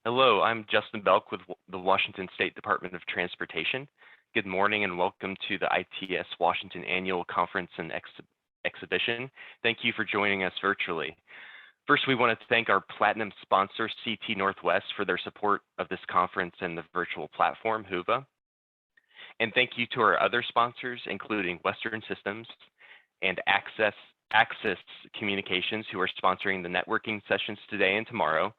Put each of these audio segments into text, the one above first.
Hello, I'm Justin Belk with the Washington State Department of Transportation. Good morning and welcome to the ITS Washington Annual Conference and Exhibition. Thank you for joining us virtually. First, we want to thank our platinum sponsor, CT Northwest, for their support of this conference and the virtual platform, Whova. And thank you to our other sponsors, including Western Systems and Access Communications, who are sponsoring the networking sessions today and tomorrow.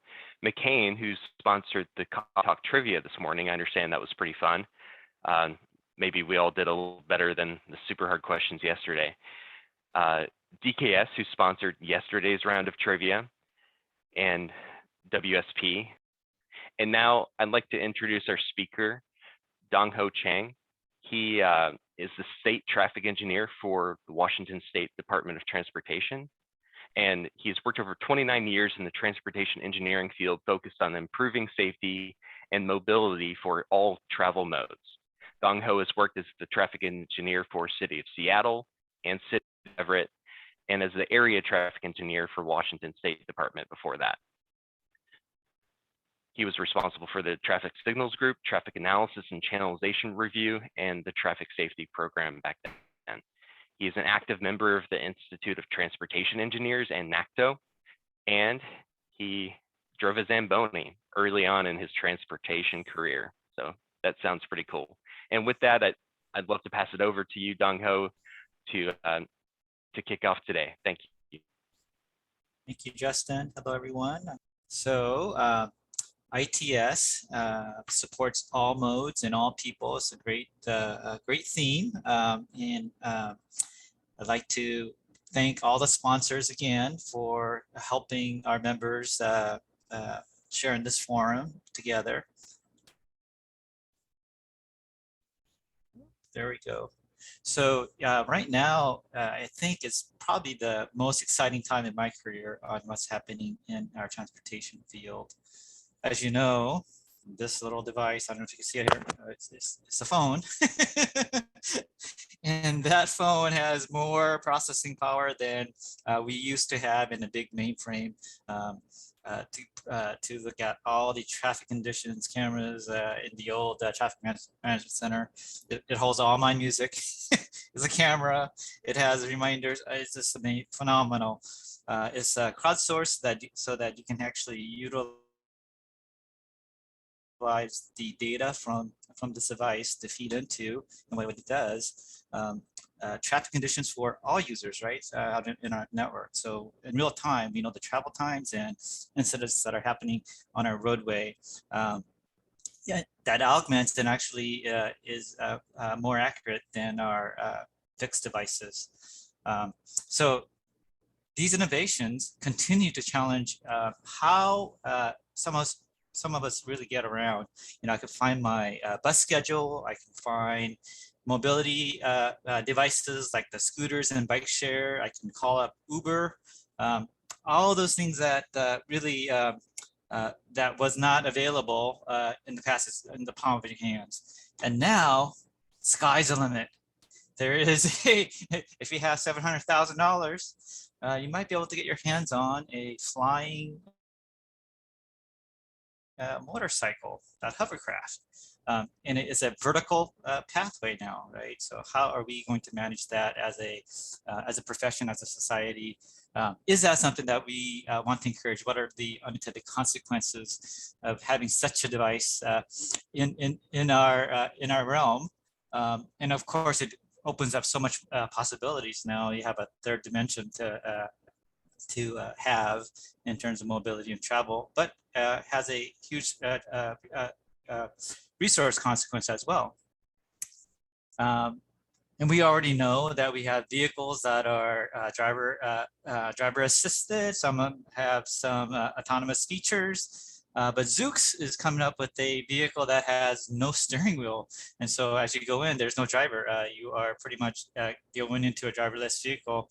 McCain, who sponsored the Talk Trivia this morning. I understand that was pretty fun. Maybe we all did a little better than the super hard questions yesterday. DKS, who sponsored yesterday's round of trivia, and WSP. And now I'd like to introduce our speaker, Dongho Chang. He is the state traffic engineer for the Washington State Department of Transportation. And he's worked over 29 years in the transportation engineering field, focused on improving safety and mobility for all travel modes. Dongho has worked as the traffic engineer for City of Seattle and City of Everett, and as the area traffic engineer for Washington State Department before that. He was responsible for the traffic signals group, traffic analysis and channelization review, and the traffic safety program back then. He is an active member of the Institute of Transportation Engineers and NACTO, and he drove a Zamboni early on in his transportation career. So that sounds pretty cool. And with that, I'd love to pass it over to you, Dongho, to kick off today. Thank you. Thank you, Justin. Hello, everyone. So ITS supports all modes and all people. It's a great theme. I'd like to thank all the sponsors again for helping our members share in this forum together. There we go. So right now, I think it's probably the most exciting time in my career on what's happening in our transportation field. As you know, this little device, I don't know if you can see it here, it's a phone. And that phone has more processing power than we used to have in a big mainframe to look at all the traffic conditions, cameras in the old traffic management center. It holds all my music. It's a camera. It has reminders. It's just phenomenal. It's crowdsourced so that you can actually utilize the data from this device to feed into, and what it does, traffic conditions for all users, right, out in our network. So in real time, we know the travel times and incidents that are happening on our roadway. Yeah, that augments and actually is more accurate than our fixed devices. So these innovations continue to challenge how some of us really get around. You know, I could find my bus schedule. I can find mobility devices like the scooters and bike share. I can call up Uber. All those things that really that was not available in the past, is in the palm of your hands. And now, sky's the limit. There is if you have $700,000, you might be able to get your hands on a flying motorcycle, that hovercraft. And it is a vertical pathway now, right? So how are we going to manage that as a profession, as a society? Is that something that we want to encourage? What are the unintended consequences of having such a device in our realm? And of course, it opens up so much possibilities. Now you have a third dimension to have in terms of mobility and travel, but has a huge resource consequence as well. And we already know that we have vehicles that are driver assisted. Some of them have some autonomous features. But Zoox is coming up with a vehicle that has no steering wheel. And so as you go in, there's no driver. You are pretty much going into a driverless vehicle.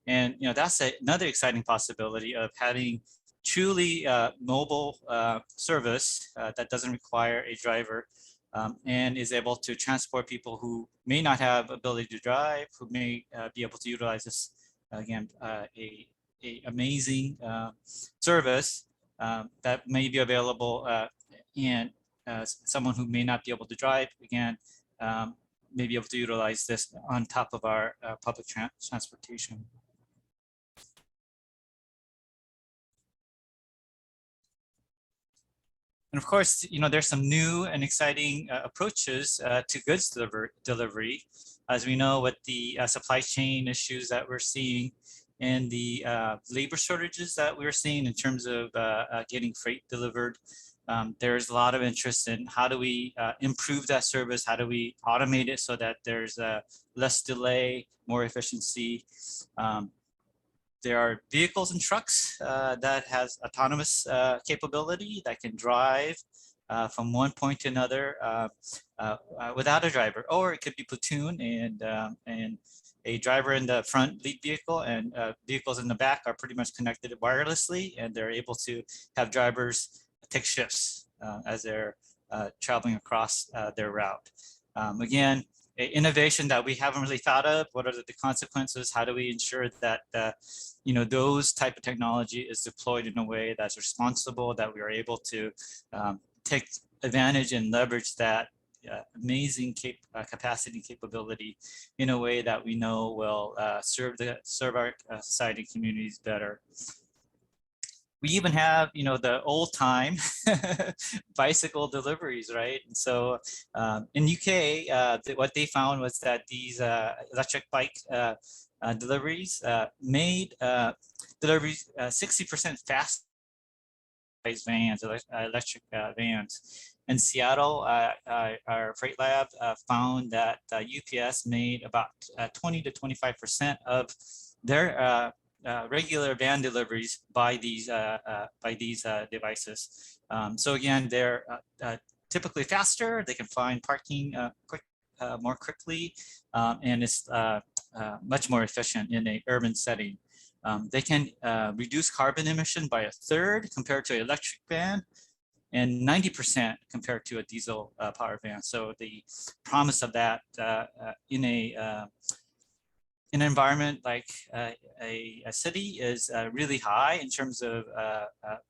And that's another exciting possibility of having truly mobile service that doesn't require a driver and is able to transport people who may not have ability to drive, who may be able to utilize this, again, a amazing service that may be available, and someone who may not be able to drive, again, may be able to utilize this on top of our public transportation. And of course, there's some new and exciting approaches to goods delivery. As we know, with the supply chain issues that we're seeing and the labor shortages that we're seeing in terms of getting freight delivered, there's a lot of interest in how do we improve that service? How do we automate it so that there's less delay, more efficiency? There are vehicles and trucks that has autonomous capability that can drive from one point to another without a driver, or it could be platoon and a driver in the front lead vehicle and vehicles in the back are pretty much connected wirelessly, and they're able to have drivers take shifts as they're traveling across their route. Again, innovation that we haven't really thought of. What are the consequences? How do we ensure that those type of technology is deployed in a way that's responsible, that we are able to take advantage and leverage that amazing capacity and capability in a way that we know will serve our society and communities better. We even have, the old time bicycle deliveries, right? And so in UK, what they found was that these electric bike deliveries made deliveries 60% faster than vans, electric vans. In Seattle, our freight lab found that UPS made about 20 to 25% of their regular van deliveries by these devices. So again, they're typically faster. They can find parking more quickly, and it's much more efficient in an urban setting. They can reduce carbon emission by 1/3 compared to an electric van, and 90% compared to a diesel powered van. So the promise of that in an environment like a city is really high in terms of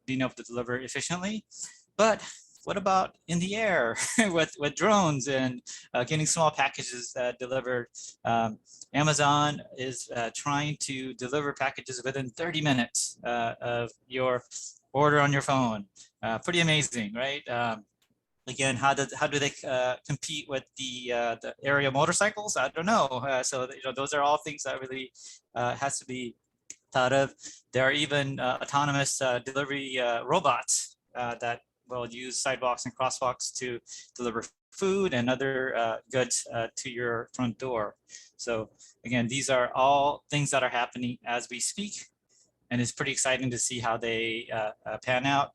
being able to deliver efficiently. But what about in the air with drones and getting small packages delivered? Amazon is trying to deliver packages within 30 minutes of your order on your phone. Pretty amazing, right? Again, how do they compete with the area motorcycles? I don't know. So those are all things that really has to be thought of. There are even autonomous delivery robots that will use sidewalks and crosswalks to deliver food and other goods to your front door. So again, these are all things that are happening as we speak, and it's pretty exciting to see how they pan out.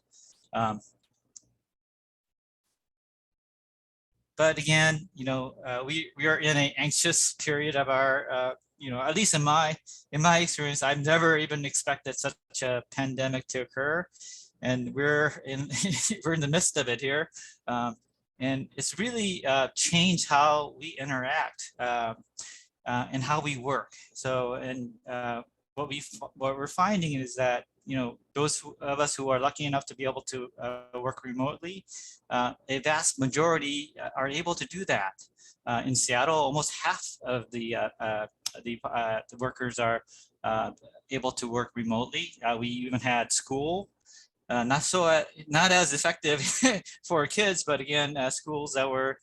But again, we are in an anxious period of our, at least in my experience, I've never even expected such a pandemic to occur, and we're in we're in the midst of it here, and it's really changed how we interact and how we work. So, and what we're finding is that those of us who are lucky enough to be able to work remotely, a vast majority are able to do that. In Seattle, almost half of the workers are able to work remotely. We even had school, not as effective for kids, but again, schools that were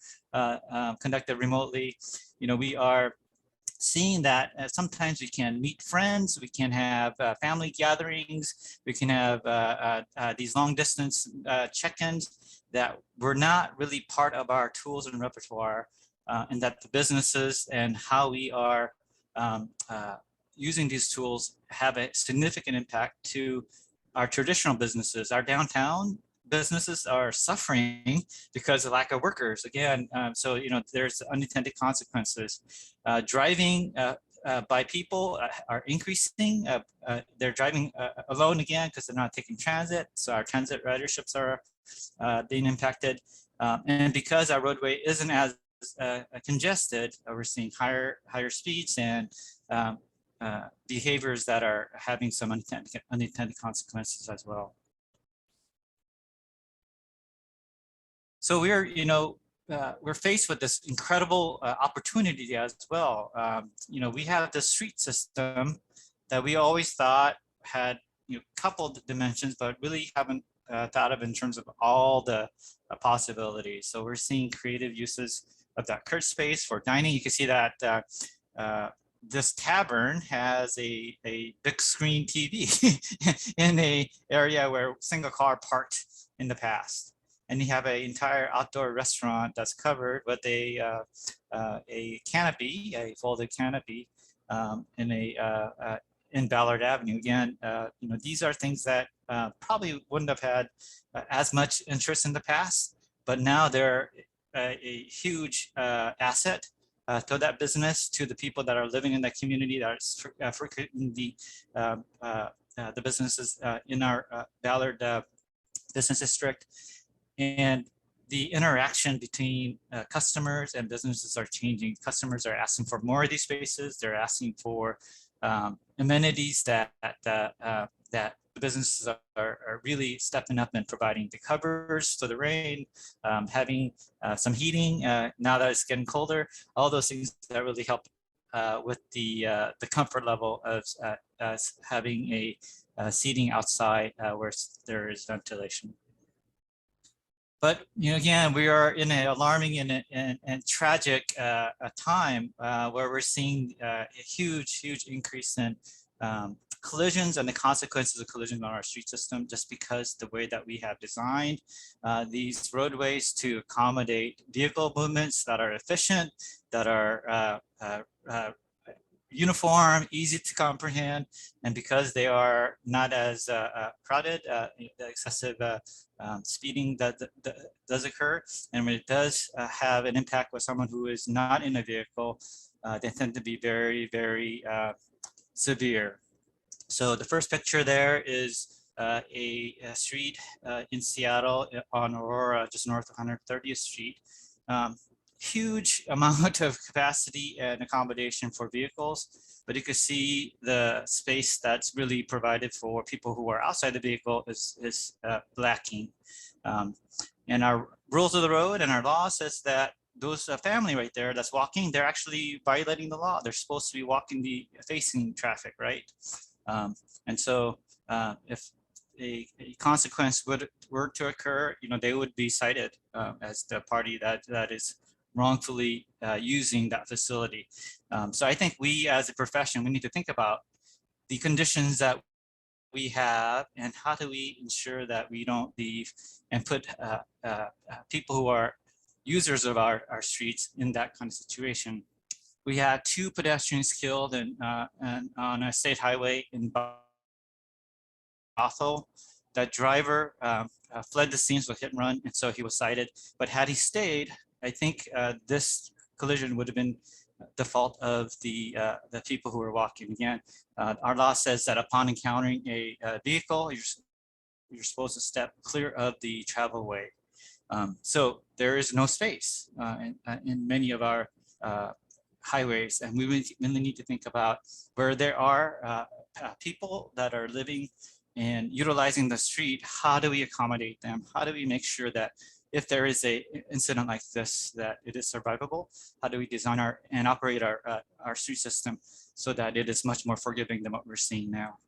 conducted remotely. We are seeing that sometimes we can meet friends, we can have family gatherings, we can have these long distance check-ins that were not really part of our tools and repertoire, and that the businesses and how we are using these tools have a significant impact to our traditional businesses. Our downtown businesses are suffering because of lack of workers. Again, so there's unintended consequences. Driving by people are increasing. They're driving alone again because they're not taking transit. So our transit riderships are being impacted. And because our roadway isn't as congested, we're seeing higher speeds and behaviors that are having some unintended consequences as well. So we're faced with this incredible opportunity as well. We have the street system that we always thought had coupled dimensions, but really haven't thought of in terms of all the possibilities. So we're seeing creative uses of that curb space for dining. You can see that this tavern has a big screen TV in a area where single car parked in the past. And you have an entire outdoor restaurant that's covered with a canopy, a folded canopy, in Ballard Avenue. Again, these are things that probably wouldn't have had as much interest in the past, but now they're a huge asset to that business, to the people that are living in that community, that are frequenting the businesses in our Ballard business district. And the interaction between customers and businesses are changing. Customers are asking for more of these spaces. They're asking for amenities that the businesses are really stepping up and providing, the covers for the rain, having some heating now that it's getting colder. All those things that really help with the comfort level of having a seating outside where there is ventilation. But again, we are in an alarming and tragic time where we're seeing a huge increase in collisions and the consequences of collisions on our street system, just because the way that we have designed these roadways to accommodate vehicle movements that are efficient, that are uniform, easy to comprehend, and because they are not as crowded, the excessive speeding that does occur, and when it does have an impact with someone who is not in a vehicle, they tend to be very severe. So the first picture there is a street in Seattle on Aurora, just north of 130th Street. Huge amount of capacity and accommodation for vehicles, but you can see the space that's really provided for people who are outside the vehicle is lacking. And our rules of the road and our law says that those family right there that's walking, they're actually violating the law. They're supposed to be walking facing traffic, right? And so if a consequence were to occur, they would be cited as the party that is wrongfully using that facility. So I think we as a profession, we need to think about the conditions that we have and how do we ensure that we don't leave and put people who are users of our streets in that kind of situation. We had 2 pedestrians killed and on a state highway in Bothell. That driver fled the scenes with hit and run, and so he was cited. But had he stayed, I think this collision would have been the fault of the people who were walking. Again, our law says that upon encountering a vehicle, you're supposed to step clear of the travel way. So there is no space in many of our highways, and we really need to think about where there are people that are living and utilizing the street. How do we accommodate them? How do we make sure that if there is a incident like this, that it is survivable? How do we design and operate our street system so that it is much more forgiving than what we're seeing now?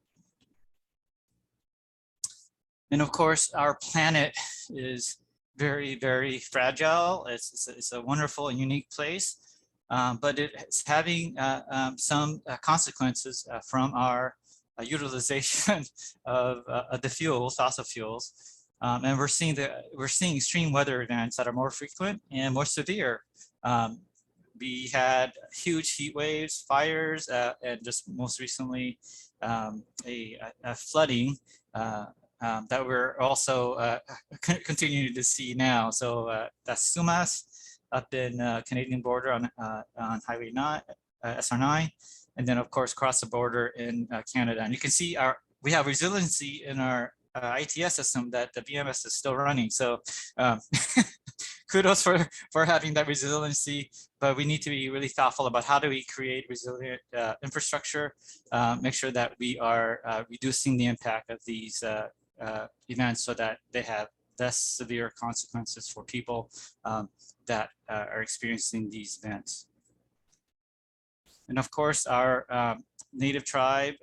And of course, our planet is very fragile. It's a wonderful and unique place, but it's having some consequences from our utilization of the fuels, fossil fuels. And we're seeing extreme weather events that are more frequent and more severe. We had huge heat waves, fires, and just most recently a flooding that we're also continuing to see now. So that's Sumas up in Canadian border on Highway 9, SR9, and then of course across the border in Canada. And you can see we have resiliency in our ITS system that the BMS is still running. So kudos for having that resiliency, but we need to be really thoughtful about how do we create resilient infrastructure, make sure that we are reducing the impact of these events so that they have less severe consequences for people that are experiencing these events. And of course, our native tribe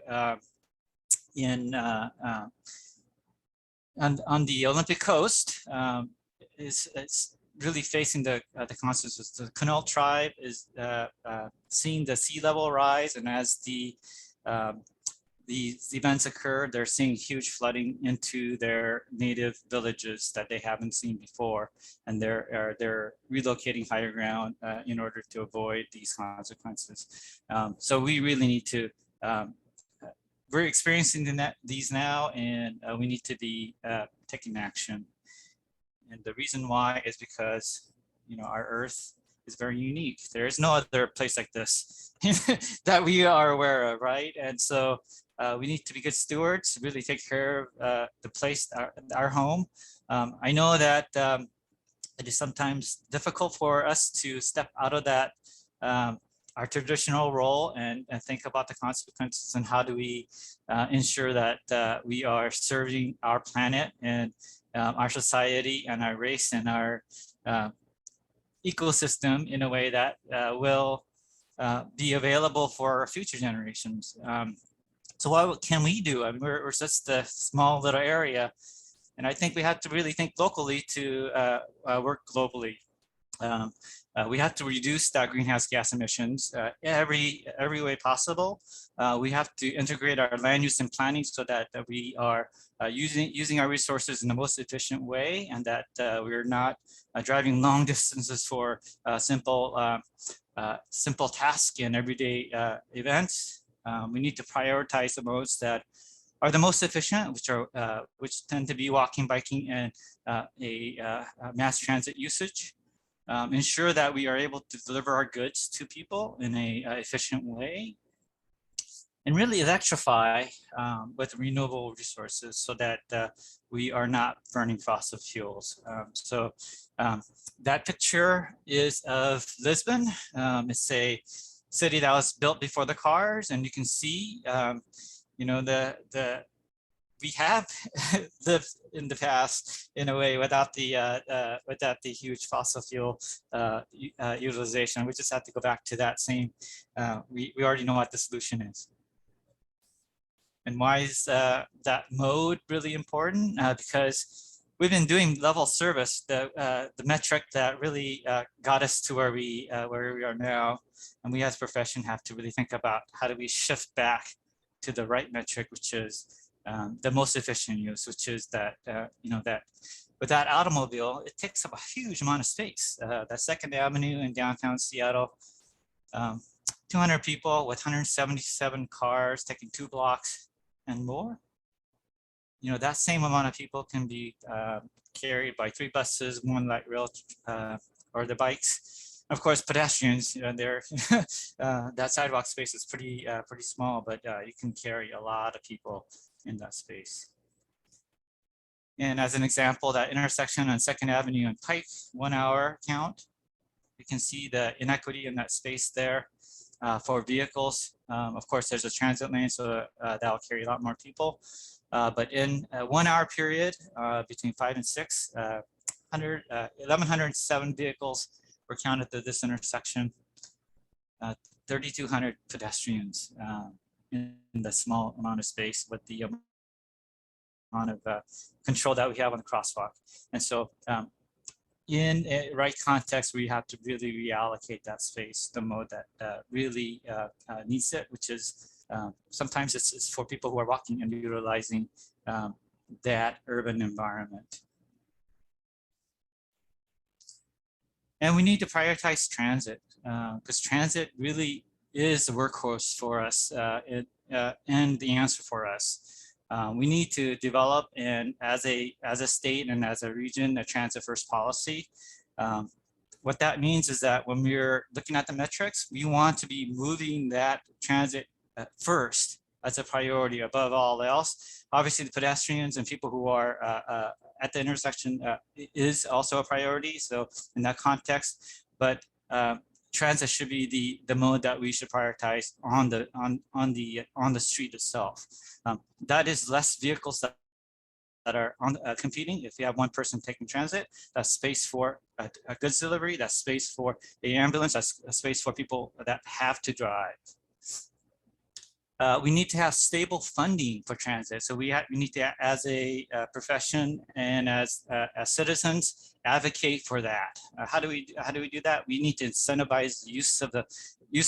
in on the Olympic coast is really facing the consequences. The Keynote tribe is seeing the sea level rise, and as these events occur, they're seeing huge flooding into their native villages that they haven't seen before, and they're relocating higher ground in order to avoid these consequences. So we really need to. We're experiencing these now, and we need to be taking action. And the reason why is because, you know, our Earth is very unique. There is no other place like this that we are aware of, right? And so we need to be good stewards, really take care of the place, our home. I know that it is sometimes difficult for us to step out of that our traditional role and think about the consequences and how do we ensure that we are serving our planet and our society and our race and our ecosystem in a way that will be available for our future generations. So what can we do? I mean, we're just a small little area, and I think we have to really think locally to work globally. We have to reduce that greenhouse gas emissions every way possible. We have to integrate our land use and planning so that we are using our resources in the most efficient way, and that we're not driving long distances for simple tasks and everyday events. We need to prioritize the modes that are the most efficient, which tend to be walking, biking, and mass transit usage. Ensure that we are able to deliver our goods to people in a efficient way, and really electrify with renewable resources so that we are not burning fossil fuels. So that picture is of Lisbon. It's a city that was built before the cars, and you can see, you know, we have lived in the past in a way without the huge fossil fuel utilization. We just have to go back to that same. We already know what the solution is. And why is that mode really important? Because we've been doing level service, the metric that really got us to where we are now. And we as a profession have to really think about how do we shift back to the right metric, which is the most efficient use, which is that, you know, that with that automobile, it takes up a huge amount of space. That 2nd Avenue in downtown Seattle, 200 people with 177 cars taking 2 blocks and more. You know, that same amount of people can be carried by 3 buses, 1 light rail, or the bikes. Of course, pedestrians, you know, that sidewalk space is pretty small, but you can carry a lot of people in that space. And as an example, that intersection on 2nd Avenue and Pike, 1 hour count, you can see the inequity in that space there for vehicles. Of course, there's a transit lane, so that'll carry a lot more people. But in a 1 hour period, between 5 and 6, 1,107 vehicles were counted at this intersection, 3,200 pedestrians in the small amount of space with the amount of control that we have on the crosswalk. And so in a right context, we have to really reallocate that space, the mode that really needs it, which is sometimes it's for people who are walking and utilizing that urban environment. And we need to prioritize transit because transit really is the workhorse for us and the answer for us. We need to develop, and as a state and as a region, a transit first policy. What that means is that when we're looking at the metrics, we want to be moving that transit first as a priority above all else. Obviously, the pedestrians and people who are at the intersection is also a priority. So in that context, but transit should be the mode that we should prioritize on the street itself. That is less vehicles that are on competing. If you have one person taking transit, that's space for a goods delivery, that's space for the ambulance, that's a space for people that have to drive. We need to have stable funding for transit. So we need to, as a profession and as citizens, advocate for that. How do we do that? We need to incentivize the use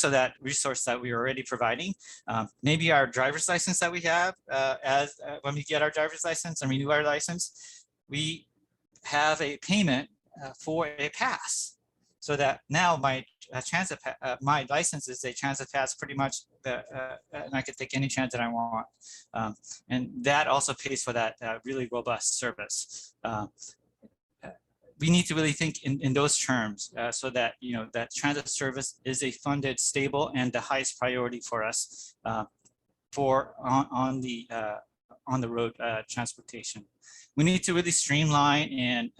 of that resource that we are already providing. Maybe our driver's license that we have, when we get our driver's license and renew our license, we have a payment for a pass. So that now my my license is a transit pass pretty much, and I can take any transit I want. And that also pays for that really robust service. We need to really think in those terms so that, that transit service is a funded, stable, and the highest priority for us on the road transportation. We need to really streamline and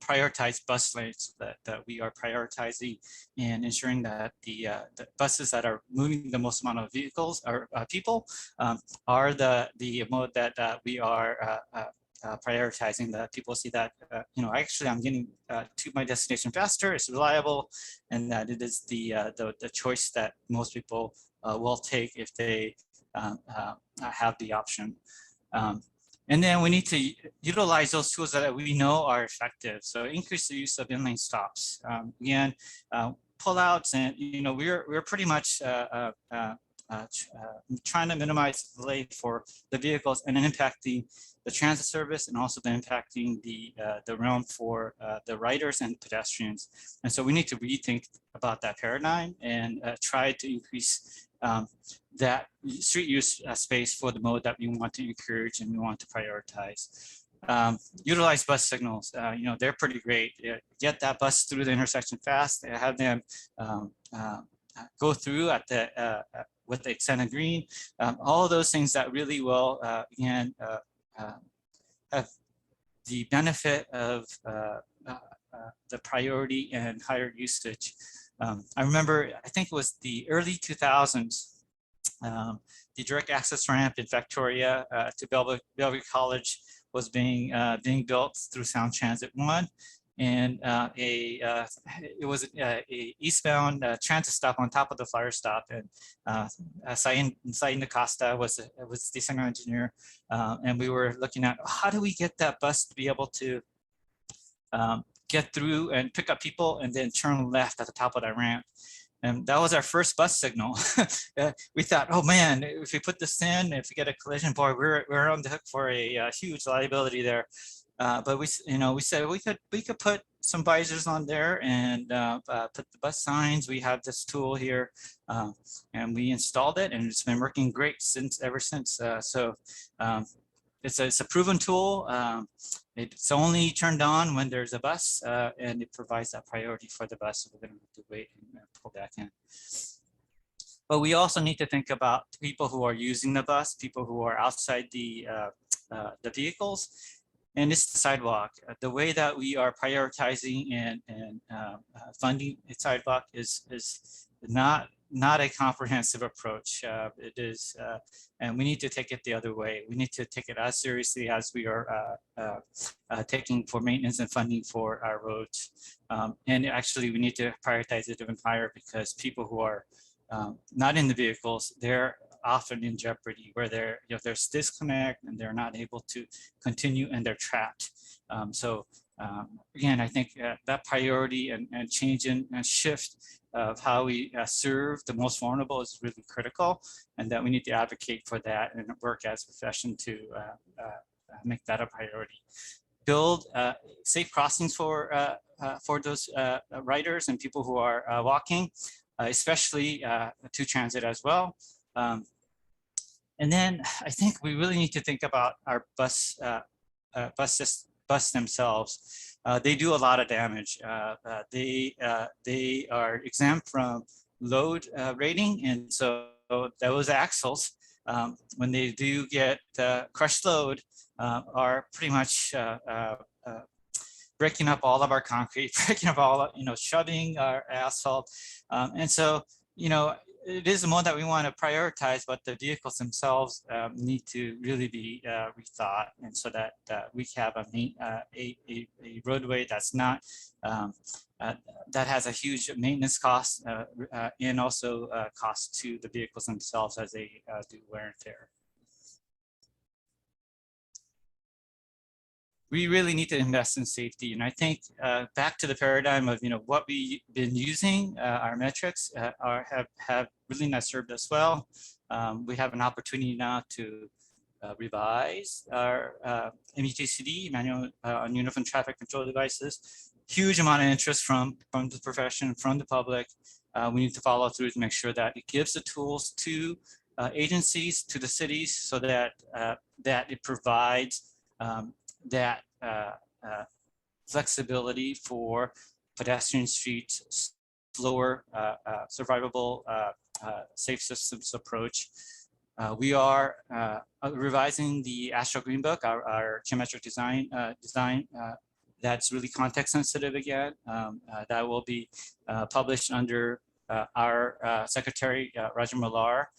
prioritize bus lanes that we are prioritizing and ensuring that the buses that are moving the most amount of vehicles or people are the mode that we are prioritizing, that people see that, actually I'm getting to my destination faster, it's reliable, and that it is the choice that most people will take if they have the option. And then we need to utilize those tools that we know are effective. So increase the use of in-lane stops. Again, pullouts, and we're pretty much trying to minimize delay for the vehicles and then impacting the transit service, and also then impacting the realm for the riders and pedestrians. And so we need to rethink about that paradigm and try to increase that street use space for the mode that we want to encourage and we want to prioritize. Utilize bus signals. They're pretty great. Get that bus through the intersection fast. Have them go through at the with the extended green. All of those things that really will again have the benefit of the priority and higher usage. I remember, I think it was the early 2000s, the direct access ramp in Victoria to Bellevue College was being built through Sound Transit 1, and it was a eastbound transit stop on top of the flyer stop, and Sain Costa was the signal engineer, and we were looking at how do we get that bus to be able to get through and pick up people and then turn left at the top of that ramp. And that was our first bus signal. We thought, oh man, if we put this in, if we get a collision, boy, we're on the hook for a huge liability there. But we said we could put some visors on there and put the bus signs. We have this tool here, and we installed it, and it's been working great ever since. It's a proven tool. It's only turned on when there's a bus, and it provides that priority for the bus. So we're going to have to wait and pull back in. But we also need to think about people who are using the bus, people who are outside the vehicles, and it's the sidewalk. The way that we are prioritizing and funding a sidewalk is not a comprehensive approach. It is, and we need to take it the other way. We need to take it as seriously as we are taking for maintenance and funding for our roads. And actually, we need to prioritize it even higher, because people who are not in the vehicles, they're often in jeopardy, where there's disconnect and they're not able to continue and they're trapped. Again, I think that priority and change and shift of how we serve the most vulnerable is really critical, and that we need to advocate for that and work as a profession to make that a priority. Build safe crossings for those riders and people who are walking, especially to transit as well. And then I think we really need to think about our bus themselves. They do a lot of damage. They are exempt from load rating, and so those axles, when they do get crushed load, are pretty much breaking up all of our concrete, breaking up all, shoving our asphalt, and so it is a mode that we want to prioritize, but the vehicles themselves need to really be rethought, and so that we have a roadway that's not that has a huge maintenance cost and also cost to the vehicles themselves as they do wear and tear. We really need to invest in safety. And I think back to the paradigm of what we've been using, our metrics have really not served us well. We have an opportunity now to revise our MUTCD, Manual on Uniform Traffic Control Devices. Huge amount of interest from the profession, from the public. We need to follow through to make sure that it gives the tools to agencies, to the cities, so that that it provides that flexibility for pedestrian streets, slower, survivable, safe systems approach. We are revising the Astro Green Book, our geometric design that's really context sensitive again. That will be published under our Secretary, Roger Millar.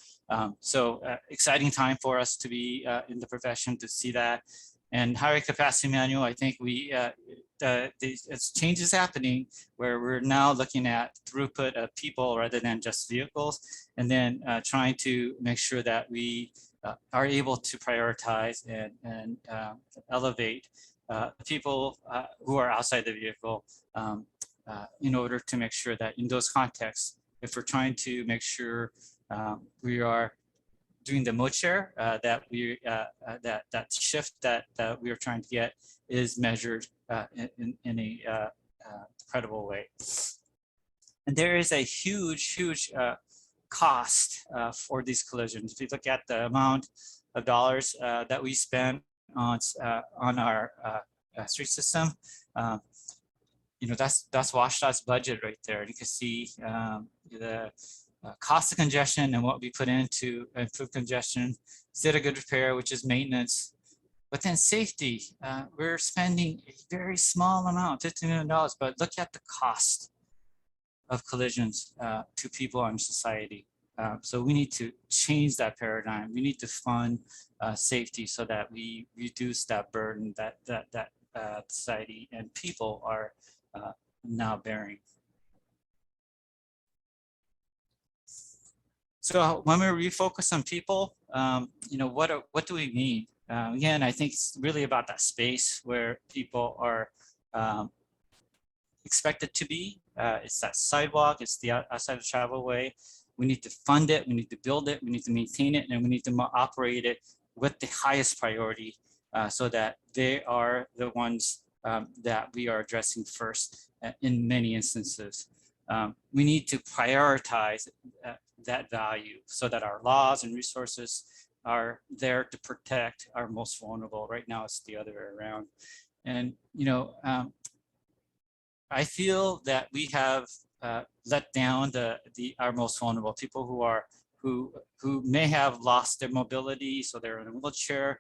So exciting time for us to be in the profession to see that. And highway capacity manual, I think it's changes happening where we're now looking at throughput of people rather than just vehicles, and then trying to make sure that we are able to prioritize and elevate people who are outside the vehicle in order to make sure that in those contexts, if we're trying to make sure we are doing the mode share, that we that shift that we are trying to get is measured in a credible way. And there is a huge cost for these collisions. If you look at the amount of dollars that we spend on our street system, that's WashDOT's budget right there. You can see the cost of congestion and what we put in to improve congestion, instead of good repair, which is maintenance. But then safety, we're spending a very small amount, $15 million, but look at the cost of collisions to people and society. So we need to change that paradigm. We need to fund safety so that we reduce that burden that society and people are now bearing. So when we refocus on people, what do we need? Again, I think it's really about that space where people are expected to be. It's that sidewalk, it's the outside of travel way. We need to fund it, we need to build it, we need to maintain it, and we need to operate it with the highest priority so that they are the ones that we are addressing first in many instances. We need to prioritize that value so that our laws and resources are there to protect our most vulnerable. Right now, it's the other way around. And, I feel that we have let down our most vulnerable people who may have lost their mobility, so they're in a wheelchair.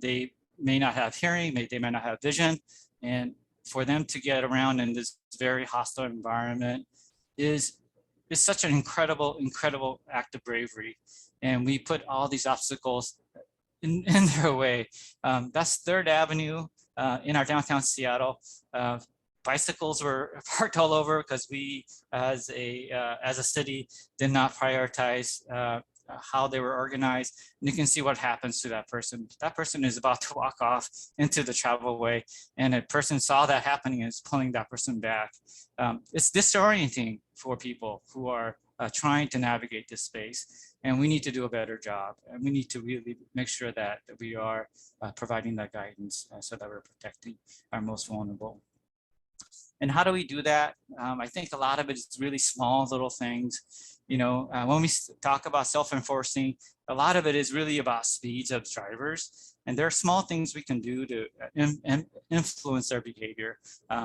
They may not have hearing, they may not have vision, and for them to get around in this very hostile environment is such an incredible act of bravery. And we put all these obstacles in their way. That's 3rd Avenue in our downtown Seattle. Bicycles were parked all over because we, as a city, did not prioritize how they were organized. And you can see what happens to that person. That person is about to walk off into the travel way, and a person saw that happening and is pulling that person back. It's disorienting for people who are trying to navigate this space, and we need to do a better job. And we need to really make sure that we are providing that guidance so that we're protecting our most vulnerable. And how do we do that? I think a lot of it is really small little things. When we talk about self-enforcing, a lot of it is really about speeds of drivers. And there are small things we can do to influence their behavior.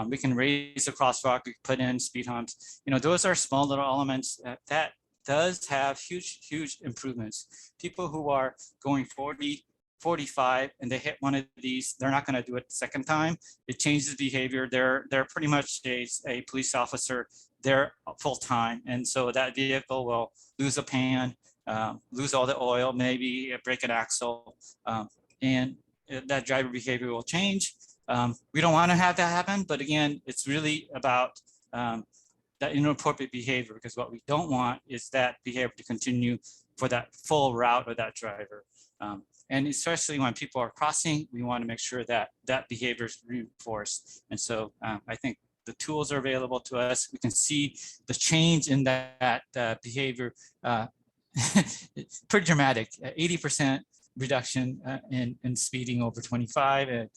We can raise the crosswalk, we put in speed humps. Those are small little elements that does have huge improvements. People who are going 40 45 and they hit one of these, they're not going to do it the second time. It changes behavior. They're pretty much a police officer. They're full time, and so that vehicle will lose a pan, lose all the oil, maybe break an axle, and that driver behavior will change. We don't want to have that happen, but again, it's really about that inappropriate behavior, because what we don't want is that behavior to continue for that full route of that driver. And especially when people are crossing, we want to make sure that that behavior is reinforced. And so I think the tools are available to us. We can see the change in that behavior. It's pretty dramatic, 80% reduction in speeding over 25, and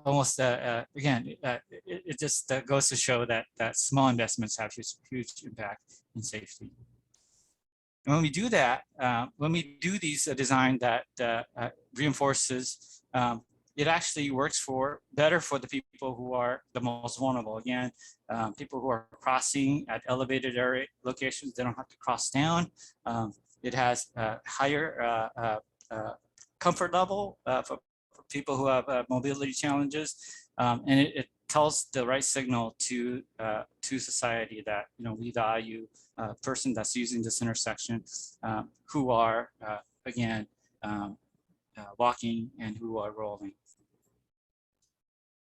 almost again, it just goes to show that small investments have huge impact in safety. And when we do that, when we do these design that reinforces, it actually works better for the people who are the most vulnerable. Again, people who are crossing at elevated area locations, they don't have to cross down. It has a higher comfort level for people who have mobility challenges, and it tells the right signal to society that we value a person that's using this intersection, who are again walking and who are rolling.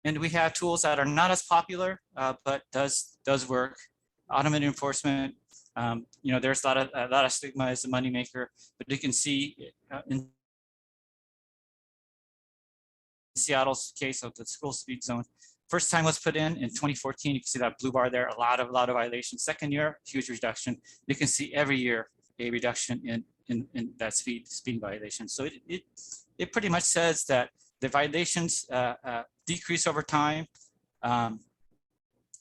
And we have tools that are not as popular, but does work. Automated enforcement. There's a lot of stigma as a moneymaker, but you can see in Seattle's case of the school speed zone, first time was put in 2014. You can see that blue bar there, a lot of violations. Second year, huge reduction. You can see every year a reduction in that speed violation. So it pretty much says that the violations decrease over time,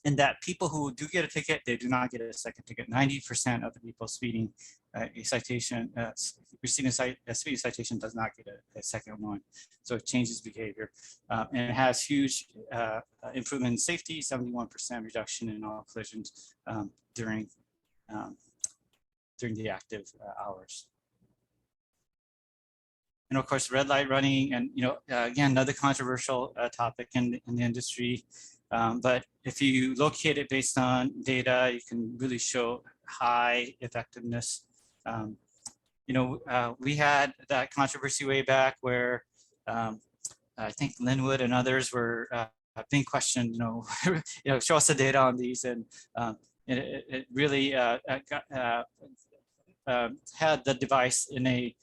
and that people who do get a ticket, they do not get a second ticket. 90% of the people speeding a citation, receiving a speeding citation, does not get a second one. So it changes behavior, and it has huge improvement in safety, 71% reduction in all collisions during the active hours. And of course, red light running, and again, another controversial topic in the industry. But if you locate it based on data, you can really show high effectiveness. We had that controversy way back where I think Linwood and others were being questioned. Show us the data on these, and it really had the device in a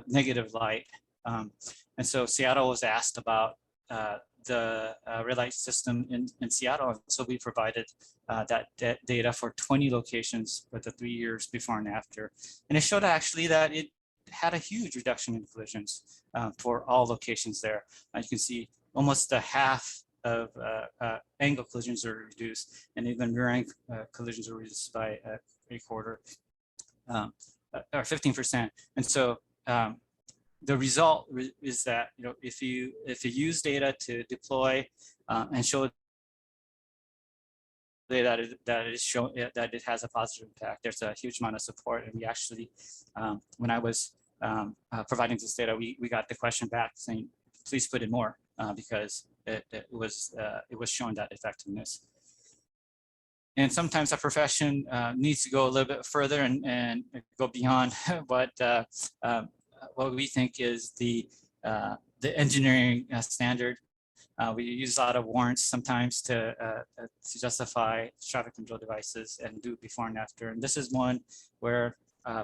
negative light. And so Seattle was asked about the red light system in Seattle. And so we provided that data for 20 locations for the 3 years before and after. And it showed actually that it had a huge reduction in collisions for all locations there. You can see almost a half of angle collisions are reduced, and even rear end collisions are reduced by a quarter, or 15%. And so the result is that if you use data to deploy and show that it has a positive impact, there's a huge amount of support. And we actually, when I was providing this data, we got the question back saying, please put in more, because it was showing that effectiveness. And sometimes a profession needs to go a little bit further and go beyond what we think is the engineering standard. We use a lot of warrants sometimes to justify traffic control devices and do before and after. And this is one where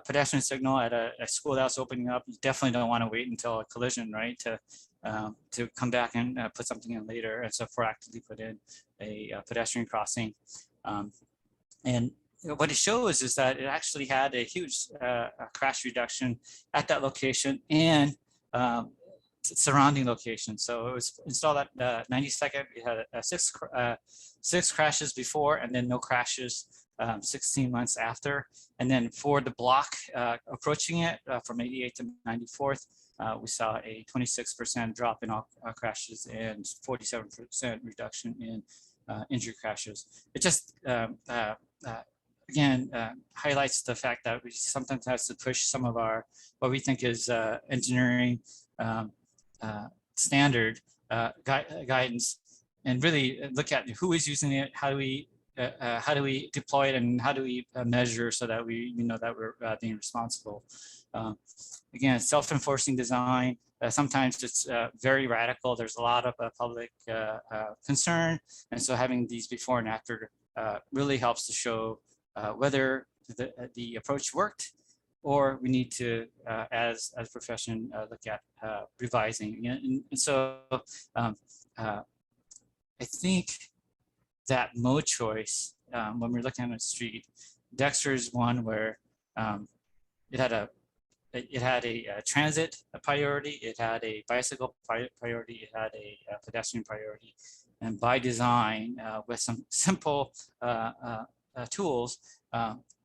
pedestrian signal at a school that's opening up, you definitely don't want to wait until a collision, right, to come back and put something in later. And so proactively put in a pedestrian crossing. And what it shows is that it actually had a huge crash reduction at that location and surrounding locations. So it was installed at 92nd. It had six crashes before, and then no crashes 16 months after. And then for the block approaching it from 88 to 94th, we saw a 26% drop in all crashes and 47% reduction in injury crashes. It just again, highlights the fact that we sometimes have to push some of our, what we think is engineering standard guidance, and really look at who is using it, how do we deploy it, and how do we measure so that we know that we're being responsible. Again, self-enforcing design. Sometimes it's very radical. There's a lot of public concern, and so having these before and after really helps to show whether the approach worked, or we need to, as a profession, look at revising. And so I think that mode choice, when we're looking on the street, Dexter is one where it had a transit priority, it had a bicycle priority, it had a pedestrian priority, and by design, with some simple tools,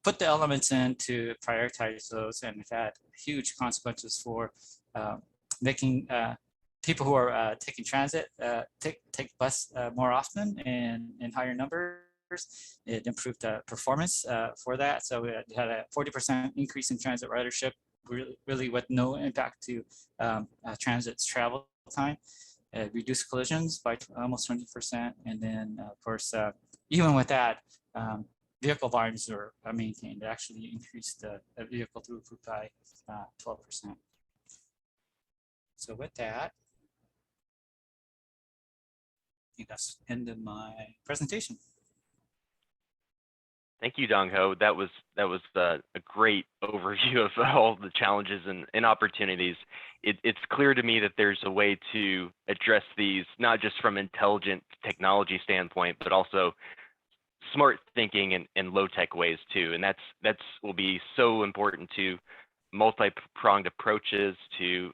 put the elements in to prioritize those, and it had huge consequences for making people who are taking transit take bus more often and in higher numbers. It improved performance for that. So it had a 40% increase in transit ridership, really with no impact to transit's travel time. Reduced collisions by almost 20%. And then, of course, even with that, vehicle volumes are maintained. It actually increased the vehicle throughput by 12%. So with that, I think that's the end of my presentation. Thank you, Dongho. That was a great overview of all the challenges and opportunities. It's clear to me that there's a way to address these, not just from intelligent technology standpoint, but also smart thinking and low-tech ways too. And that's will be so important to multi-pronged approaches to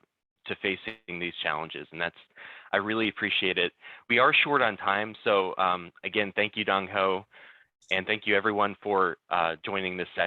facing these challenges. And I really appreciate it. We are short on time, so again, thank you, Dongho. And thank you everyone for joining this session.